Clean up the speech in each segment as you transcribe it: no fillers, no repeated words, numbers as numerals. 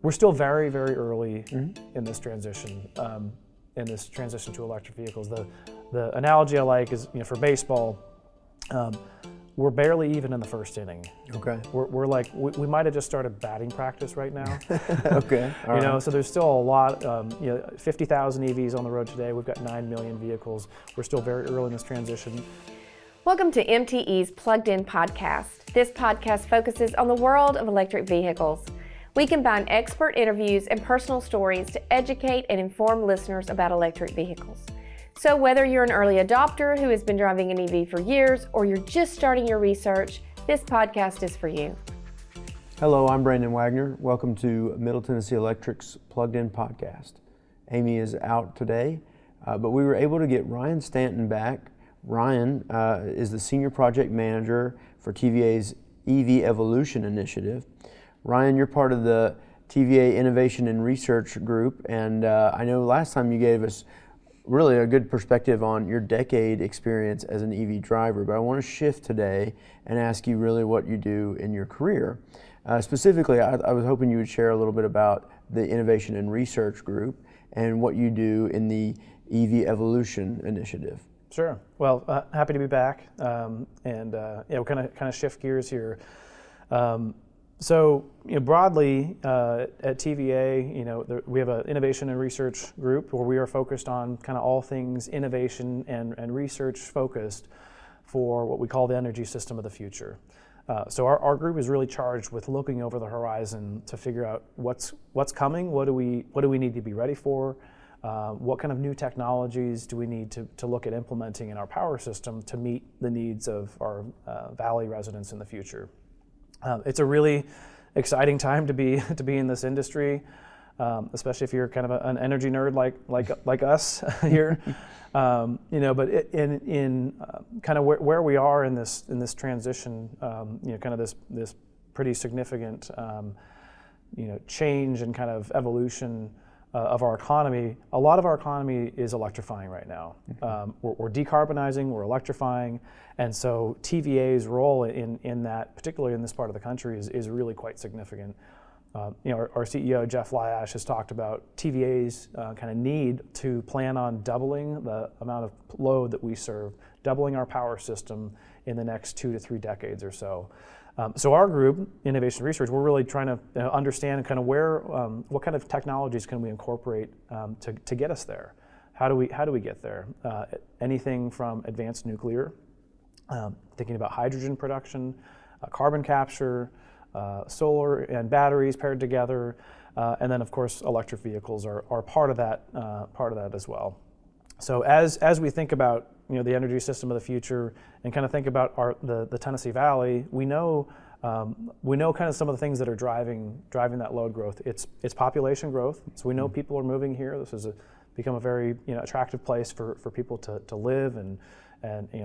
We're still very, very early in this transition to electric vehicles. The analogy I like is, for baseball, we're barely even in the first inning. Okay. We're like, we might have just started batting practice right now. Okay. All right. So there's still a lot, 50,000 EVs on the road today. We've got 9 million vehicles. We're still very early in this transition. Welcome to MTE's Plugged In podcast. This podcast focuses on the world of electric vehicles. We combine expert interviews and personal stories to educate and inform listeners about electric vehicles. So whether you're an early adopter who has been driving an EV for years or you're just starting your research, this podcast is for you. Hello, I'm Brandon Wagner. Welcome to Middle Tennessee Electric's Plugged In podcast. Amy is out today, but we were able to get Ryan Stanton back. Ryan is the Senior Project Manager for TVA's EV Evolution Initiative. Ryan, you're part of the TVA Innovation and Research Group, and I know last time you gave us really a good perspective on your decade experience as an EV driver, but I want to shift today and ask you really what you do in your career. Specifically, I was hoping you would share a little bit about the Innovation and Research Group and what you do in the EV Evolution Initiative. Sure. Well, happy to be back, and we'll kind of shift gears here. So, broadly at TVA, we have an innovation and research group where we are focused on kind of all things innovation and research focused for what we call the energy system of the future. So our group is really charged with looking over the horizon to figure out what's coming, what do we need to be ready for, what kind of new technologies do we need to look at implementing in our power system to meet the needs of our Valley residents in the future. It's a really exciting time to be in this industry, especially if you're kind of an energy nerd like us here. But in kind of where we are in this transition, kind of this pretty significant change and kind of evolution of our economy. A lot of our economy is electrifying right now. We're decarbonizing, we're electrifying, and so TVA's role in that, particularly in this part of the country, is really quite significant. Our CEO, Jeff Lyash, has talked about TVA's kind of need to plan on doubling the amount of load that we serve, doubling our power system in the next 2 to 3 decades or so. So our group, Innovation Research, we're really trying to understand kind of what kind of technologies can we incorporate to get us there. How do we get there? Anything from advanced nuclear, thinking about hydrogen production, carbon capture, solar and batteries paired together, and then of course electric vehicles are part of that as well. So as we think about the energy system of the future and kind of think about the Tennessee Valley, we know kind of some of the things that are driving that load growth. It's population growth. So we know people are moving here. This has become a very attractive place for people to live and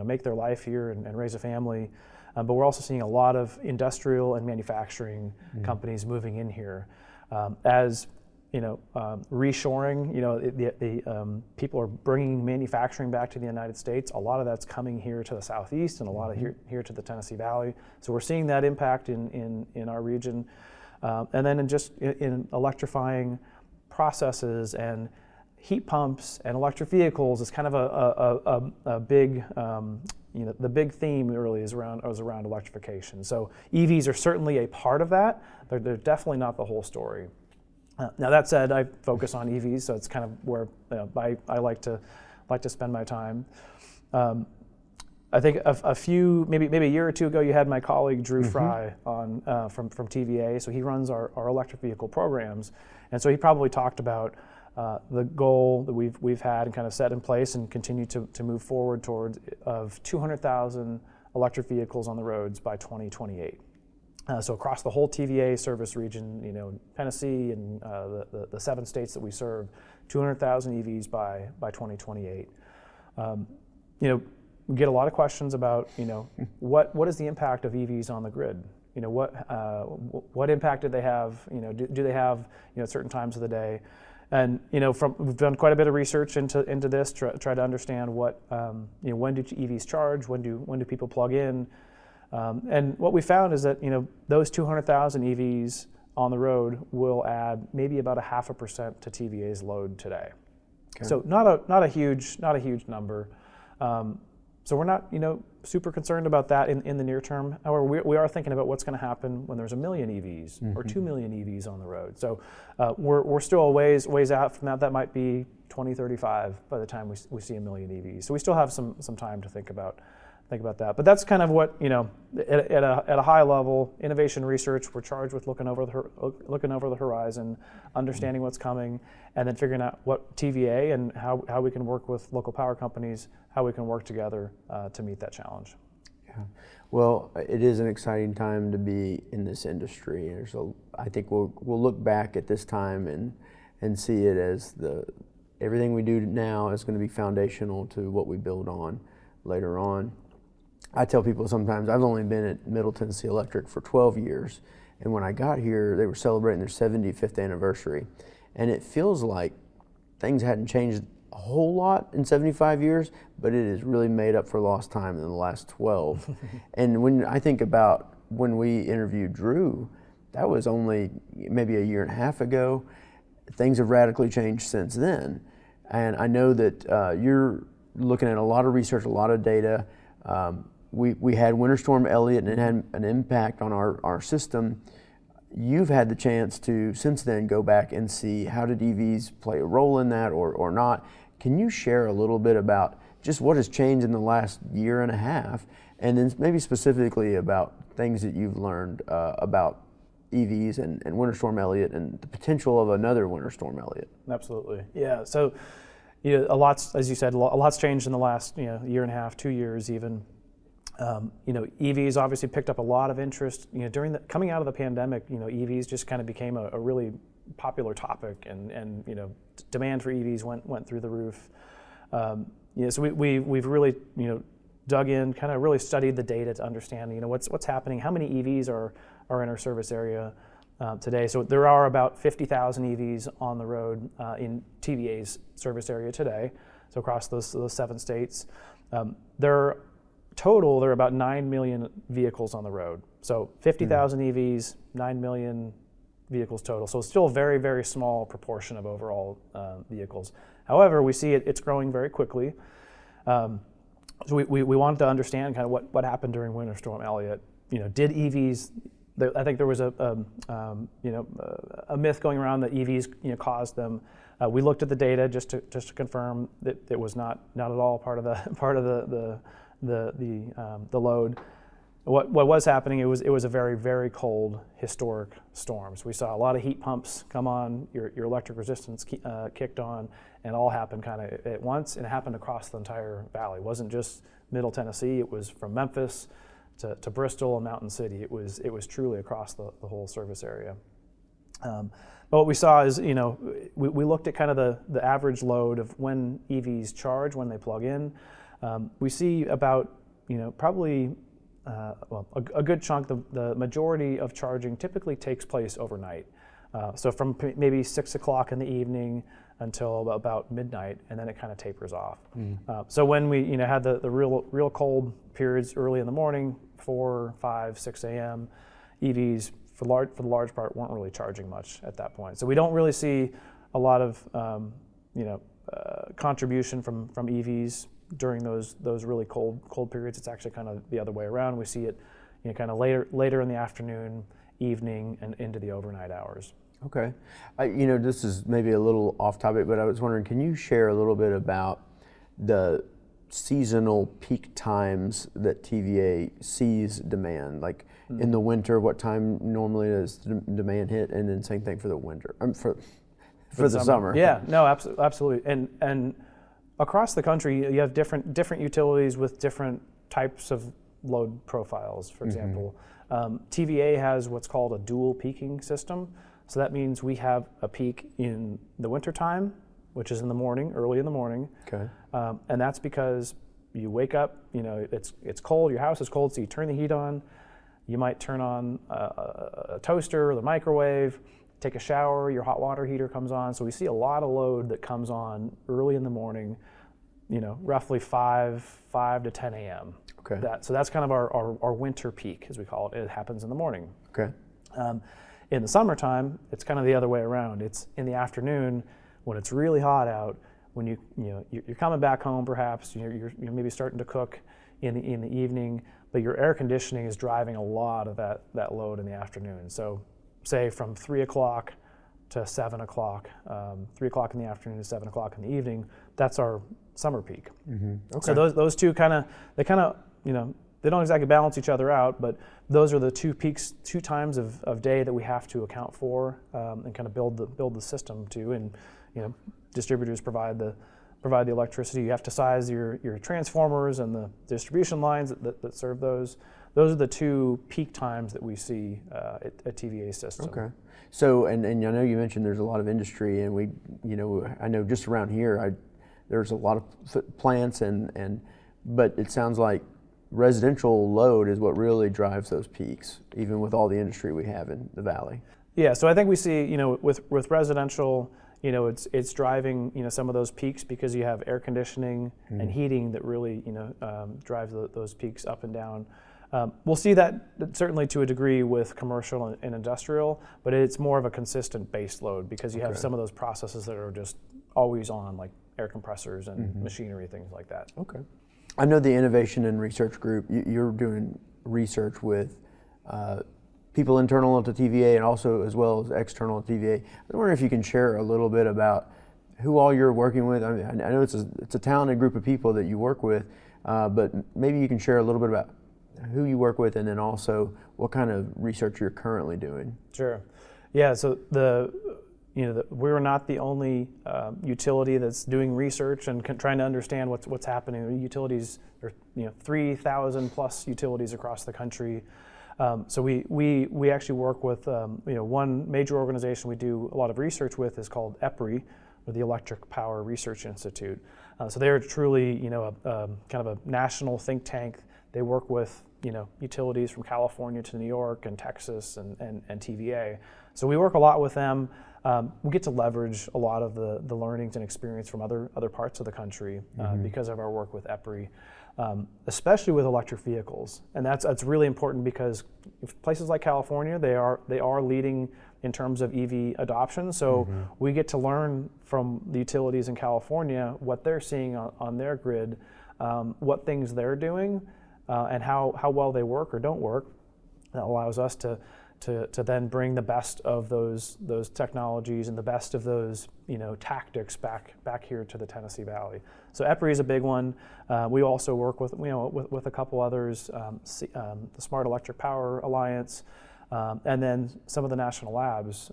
make their life here and raise a family. But we're also seeing a lot of industrial and manufacturing companies moving in here. As reshoring, the people are bringing manufacturing back to the United States. A lot of that's coming here to the Southeast and a lot of here to the Tennessee Valley. So we're seeing that impact in our region. And then in electrifying processes and heat pumps and electric vehicles is kind of a big, the big theme really is around electrification. So EVs are certainly a part of that. They're definitely not the whole story. Now that said, I focus on EVs, so it's kind of where I like to spend my time. I think a few, maybe a year or two ago, you had my colleague Drew Fry on from TVA. So he runs our electric vehicle programs, and so he probably talked about the goal that we've had and kind of set in place and continue to move forward towards of 200,000 electric vehicles on the roads by 2028. So across the whole TVA service region, Tennessee and the 7 states that we serve, 200,000 EVs by 2028. We get a lot of questions about, what is the impact of EVs on the grid? What impact do they have? Do they have at certain times of the day? And we've done quite a bit of research into this, try to understand what when do EVs charge? When do people plug in? And what we found is that those 200,000 EVs on the road will add maybe about 0.5% to TVA's load today. Okay. So not a huge number. So we're not super concerned about that in the near term. However, we are thinking about what's going to happen when there's 1 million EVs or 2 million EVs on the road. So we're still a ways out from that. That might be 2035 by the time we see 1 million EVs. So we still have some time to think about that. But that's kind of what at a high level, innovation research. We're charged with looking over the horizon, understanding what's coming, and then figuring out what TVA and how we can work with local power companies, how we can work together to meet that challenge. Yeah. Well, it is an exciting time to be in this industry. I think we'll look back at this time and see it as everything we do now is going to be foundational to what we build on later on. I tell people sometimes I've only been at Middle Tennessee Electric for 12 years, and when I got here, they were celebrating their 75th anniversary, and it feels like things hadn't changed a whole lot in 75 years, but it has really made up for lost time in the last 12. And when I think about when we interviewed Drew, that was only maybe a year and a half ago. Things have radically changed since then, and I know that you're looking at a lot of research, a lot of data. We had Winter Storm Elliott, and it had an impact on our system. You've had the chance to, since then, go back and see how did EVs play a role in that or not. Can you share a little bit about just what has changed in the last year and a half, and then maybe specifically about things that you've learned about EVs and Winter Storm Elliott and the potential of another Winter Storm Elliott? Absolutely, yeah. So, a lot's, as you said, a lot's changed in the last year and a half, 2 years even. EVs obviously picked up a lot of interest. Coming out of the pandemic, EVs just kind of became a really popular topic, and demand for EVs went through the roof. So we've really dug in, kind of really studied the data to understand what's happening, how many EVs are in our service area today. So there are about 50,000 EVs on the road in TVA's service area today. So across those 7 states, there are about 9 million vehicles on the road. So 50,000 EVs, 9 million vehicles total. So it's still a very, very small proportion of overall vehicles. However, we see it's growing very quickly. So we wanted to understand kind of what happened during Winter Storm Elliott. Did EVs? I think there was a myth going around that EVs caused them. We looked at the data just to confirm that it was not at all part of the load. What was happening? It was a very, very cold historic storm. So we saw a lot of heat pumps come on. Your electric resistance kicked on, and it all happened kind of at once. And it happened across the entire valley. It wasn't just Middle Tennessee. It was from Memphis to Bristol and Mountain City. It was truly across the whole service area. But what we saw is, we looked at kind of the average load of when EVs charge, when they plug in. We see about, probably, a good chunk, the majority of charging typically takes place overnight. So from maybe 6 o'clock in the evening until about midnight, and then it kind of tapers off. So when we had the real cold periods early in the morning, 4, 5, 6 a.m., EVs for the large part weren't really charging much at that point. So we don't really see a lot of contribution from EVs during those really cold periods. It's actually kind of the other way around. We see it kind of later in the afternoon, evening, and into the overnight hours. Okay. This is maybe a little off topic, but I was wondering, can you share a little bit about the seasonal peak times that TVA sees demand? Like in the winter, what time normally does demand hit? And then same thing for the winter, for the summer. Yeah, no, absolutely. And across the country, you have different utilities with different types of load profiles. For example, TVA has what's called a dual peaking system. So that means we have a peak in the wintertime, which is in the morning, early in the morning. Okay. And that's because you wake up, it's cold, your house is cold, so you turn the heat on. You might turn on a toaster or the microwave, take a shower, your hot water heater comes on. So we see a lot of load that comes on early in the morning, roughly 5 to 10 a.m. Okay. So that's kind of our winter peak, as we call it. It happens in the morning. Okay. In the summertime, it's kind of the other way around. It's in the afternoon when it's really hot out, when you're coming back home perhaps, you're maybe starting to cook in the evening, but your air conditioning is driving a lot of that load in the afternoon. So say from 3 o'clock to 7 o'clock, 3 o'clock in the afternoon to 7 o'clock in the evening, that's our summer peak. Okay. So those two they don't exactly balance each other out, but those are the two peaks, 2 times of day that we have to account for and kind of build the system to. And distributors provide the electricity. You have to size your transformers and the distribution lines that serve those. Those are the 2 peak times that we see at TVA system. Okay. So, and I know you mentioned there's a lot of industry, and I know just around here, there's a lot of plants, but it sounds like residential load is what really drives those peaks, even with all the industry we have in the valley. Yeah, so I think we see, with residential, it's driving, some of those peaks because you have air conditioning and heating that really, drives those peaks up and down. We'll see that certainly to a degree with commercial and industrial, but it's more of a consistent base load because you have some of those processes that are just always on, like air compressors and machinery, things like that. Okay. I know the Innovation and Research Group, you're doing research with people internal to TVA and also as well as external to TVA. I wonder if you can share a little bit about who all you're working with. I mean, I know it's a talented group of people that you work with, but maybe you can share a little bit about who you work with and then also what kind of research you're currently doing. Sure. Yeah, so we're not the only utility that's doing research and trying to understand what's happening. Utilities, there are 3,000 plus utilities across the country. So we actually work with one major organization we do a lot of research with is called EPRI, or the Electric Power Research Institute. So they're truly kind of a national think tank. They work with utilities from California to New York and Texas and TVA. So we work a lot with them. We get to leverage a lot of the learnings and experience from other parts of the country because of our work with EPRI, especially with electric vehicles. And that's really important because places like California, they are leading in terms of EV adoption. So we get to learn from the utilities in California what they're seeing on their grid, what things they're doing, and how well they work or don't work. That allows us to then bring the best of those technologies and the best of those tactics back here to the Tennessee Valley. So EPRI is a big one. We also work with a couple others, the Smart Electric Power Alliance, and then some of the national labs,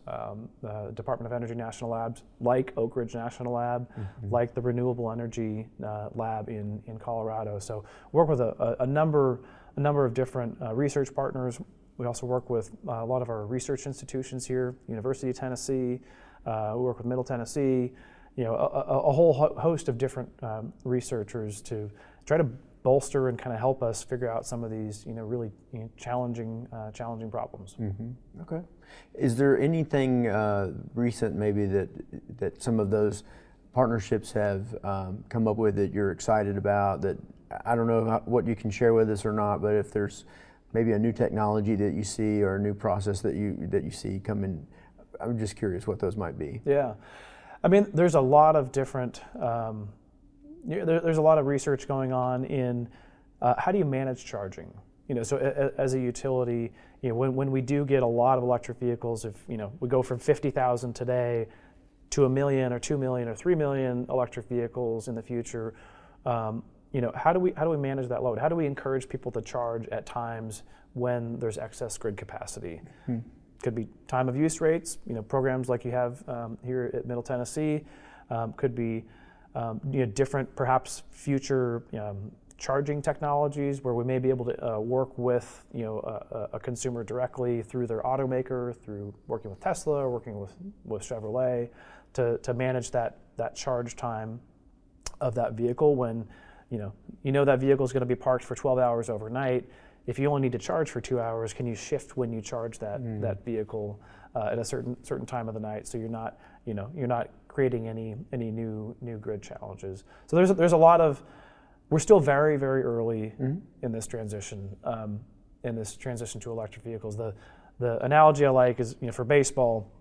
the Department of Energy national labs, like Oak Ridge National Lab, like the Renewable Energy Lab in Colorado. So work with a number of different research partners. We also work with a lot of our research institutions here, University of Tennessee. We work with Middle Tennessee. A whole host of different researchers to try to bolster and kind of help us figure out some of these, really challenging problems. Okay. Is there anything recent maybe that some of those partnerships have come up with that you're excited about? That I don't know what you can share with us or not, but if there's maybe a new technology that you see or a new process that you see coming, I'm just curious what those might be. Yeah, I mean, there's a lot of different. There's a lot of research going on in how do you manage charging. So as a utility, when we do get a lot of electric vehicles, if we go from 50,000 today to 1 million or 2 million or 3 million electric vehicles in the future, how do we manage that load? How do we encourage people to charge at times when there's excess grid capacity? Could be time of use rates, programs like you have here at Middle Tennessee. Could be different, perhaps future charging technologies where we may be able to work with a consumer directly through their automaker, through working with Tesla or working with Chevrolet to manage that charge time of that vehicle when that vehicle is going to be parked for 12 hours overnight. If you only need to charge for 2 hours, can you shift when you charge that vehicle at a certain time of the night, so you're not creating any new grid challenges. So there's a lot of, we're still very, very early in this transition to electric vehicles. the analogy I like is, for baseball,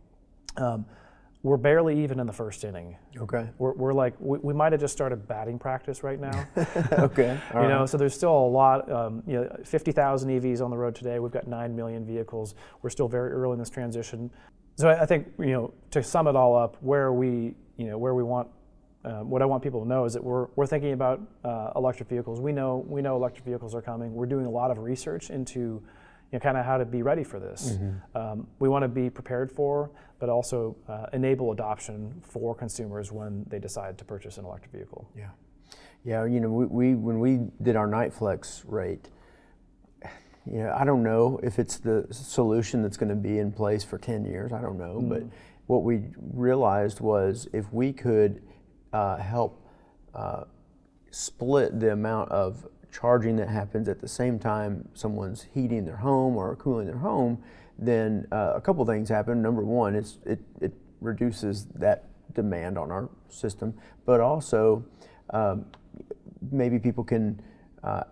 we're barely even in the first inning. Okay. We're like, we might have just started batting practice right now. Okay. All right. So there's still a lot, 50,000 EVs on the road today. We've got 9 million vehicles. We're still very early in this transition. So I think, to sum it all up, where we want, what I want people to know is that we're thinking about electric vehicles. We know electric vehicles are coming. We're doing a lot of research into kind of how to be ready for this. We want to be prepared for, but also enable adoption for consumers when they decide to purchase an electric vehicle. Yeah. Yeah, we when we did our night flex rate, I don't know if it's the solution that's going to be in place for 10 years. I don't know. But what we realized was if we could help split the amount of charging that happens at the same time someone's heating their home or cooling their home, then a couple things happen. Number one, it reduces that demand on our system, but also maybe people can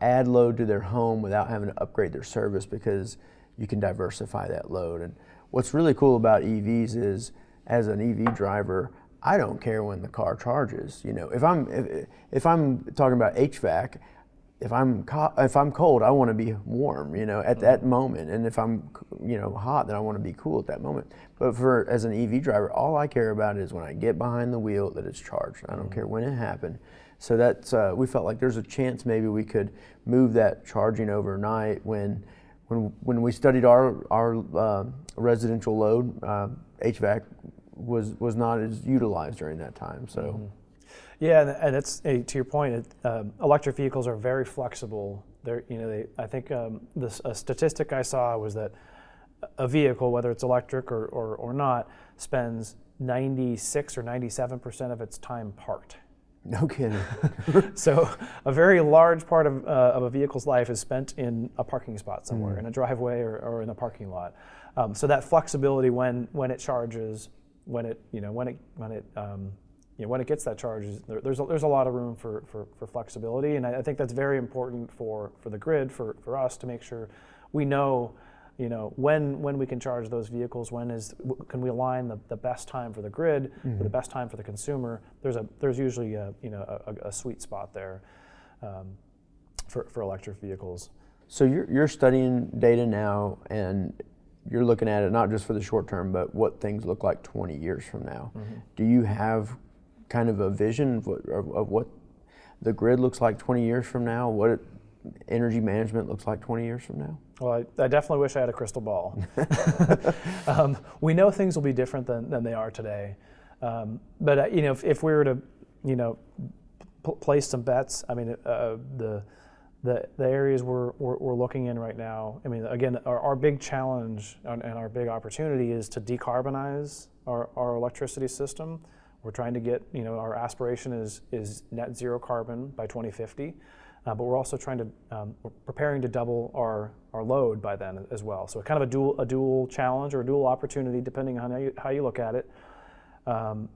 add load to their home without having to upgrade their service because you can diversify that load. And what's really cool about EVs is, as an EV driver, I don't care when the car charges. If I'm talking about HVAC, if I'm cold, I want to be warm, at that moment. And if I'm, hot, then I want to be cool at that moment. But as an EV driver, all I care about is when I get behind the wheel that it's charged. I don't care when it happened. So that's we felt like there's a chance maybe we could move that charging overnight. When we studied our residential load, HVAC was not as utilized during that time. So. Yeah, and it's to your point. Electric vehicles are very flexible. I think a statistic I saw was that a vehicle, whether it's electric or not, spends 96 or 97% of its time parked. No kidding. So a very large part of a vehicle's life is spent in a parking spot somewhere, in a driveway or in a parking lot. So that flexibility when it charges, when it gets that charge, there's a lot of room for flexibility, and I think that's very important for the grid, for us to make sure we know, when we can charge those vehicles, can we align the best time for the grid, or the best time for the consumer. There's usually a sweet spot there for electric vehicles. So you're studying data now, and you're looking at it not just for the short term, but what things look like 20 years from now. Do you have kind of a vision of what the grid looks like 20 years from now, what energy management looks like 20 years from now? Well, I definitely wish I had a crystal ball. We know things will be different than they are today. But if we were to, place some bets, I mean, the areas we're looking in right now, I mean, again, our big challenge and our big opportunity is to decarbonize our electricity system. We're trying to get, our aspiration is net zero carbon by 2050, but we're also we're preparing to double our load by then as well. So kind of a dual challenge or a dual opportunity, depending on how you look at it. And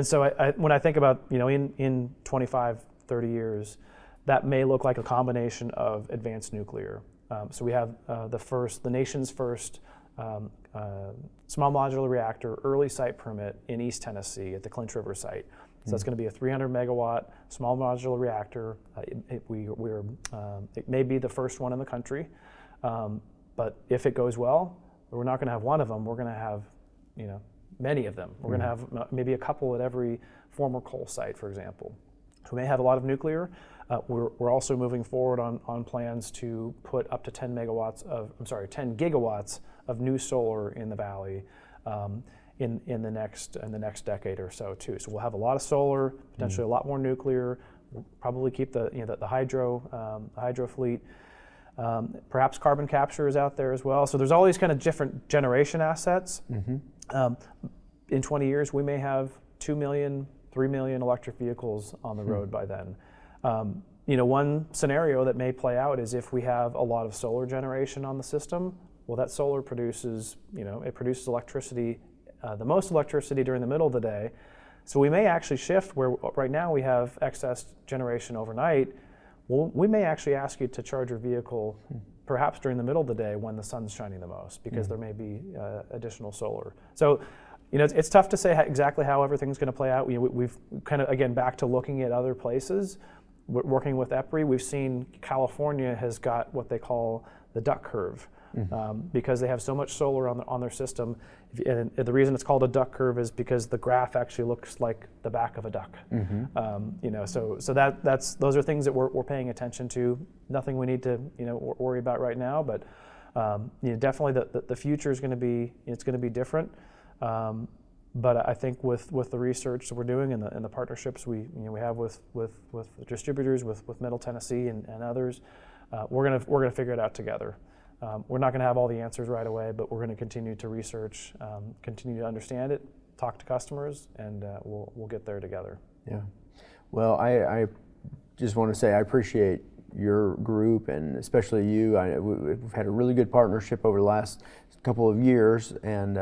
so when I think about, in 25, 30 years, that may look like a combination of advanced nuclear. So we have the nation's first small modular reactor early site permit in East Tennessee at the Clinch River site. So that's going to be a 300 megawatt small modular reactor. It may be the first one in the country, but if it goes well, we're not going to have one of them. We're going to have, many of them. We're going to have maybe a couple at every former coal site, for example. So we may have a lot of nuclear. We're also moving forward on plans to put up to 10 gigawatts of new solar in the valley in the next decade or so too. So we'll have a lot of solar, potentially a lot more nuclear. We'll probably keep the hydro fleet. Perhaps carbon capture is out there as well. So there's all these kind of different generation assets. In 20 years, we may have 2 million, 3 million electric vehicles on the road by then. One scenario that may play out is if we have a lot of solar generation on the system. Well, that solar produces electricity, the most electricity during the middle of the day. So we may actually shift where right now we have excess generation overnight. Well, we may actually ask you to charge your vehicle perhaps during the middle of the day when the sun's shining the most, because there may be additional solar. So, it's tough to say exactly how everything's going to play out. We've kind of, again, back to looking at other places, working with EPRI, we've seen California has got what they call the duck curve. Because they have so much solar on their system. And the reason it's called a duck curve is because the graph actually looks like the back of a duck. So those are things that we're paying attention to. Nothing we need to worry about right now, but definitely the future is going to be different. But I think with the research that we're doing and the partnerships we have with the distributors, with Middle Tennessee and others, we're gonna figure it out together. We're not going to have all the answers right away, but we're going to continue to research, continue to understand it, talk to customers, and we'll get there together. Yeah. Well, I just want to say I appreciate your group and especially you. We've had a really good partnership over the last couple of years, and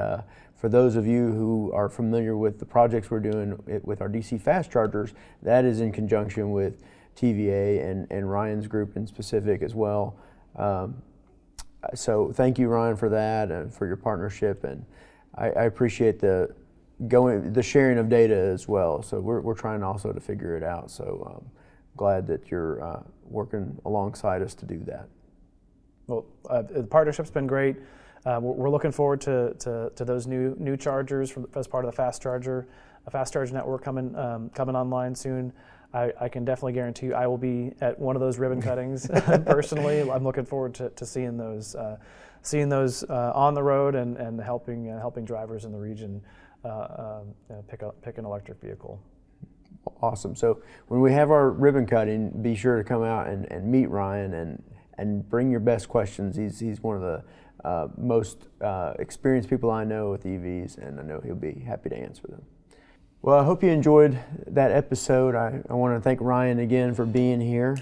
for those of you who are familiar with the projects we're doing with our DC fast chargers, that is in conjunction with TVA and Ryan's group in specific as well. So thank you, Ryan, for that and for your partnership, and I appreciate the sharing of data as well. So we're trying also to figure it out. So glad that you're working alongside us to do that. Well, the partnership's been great. We're looking forward to those new chargers as part of the fast charger network coming online soon. I can definitely guarantee you I will be at one of those ribbon cuttings personally. I'm looking forward to seeing those on the road and helping drivers in the region pick an electric vehicle. Awesome. So when we have our ribbon cutting, be sure to come out and meet Ryan and bring your best questions. He's one of the most experienced people I know with EVs, and I know he'll be happy to answer them. Well, I hope you enjoyed that episode. I want to thank Ryan again for being here.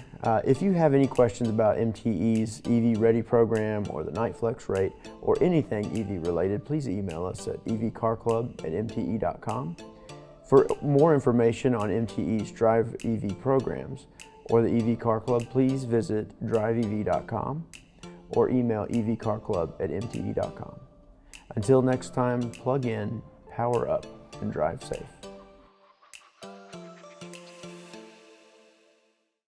If you have any questions about MTE's EV Ready program or the Night Flex rate or anything EV related, please email us at evcarclub@mte.com. For more information on MTE's Drive EV programs or the EV Car Club, please visit driveev.com or email evcarclub@mte.com. Until next time, plug in, power up, and drive safe.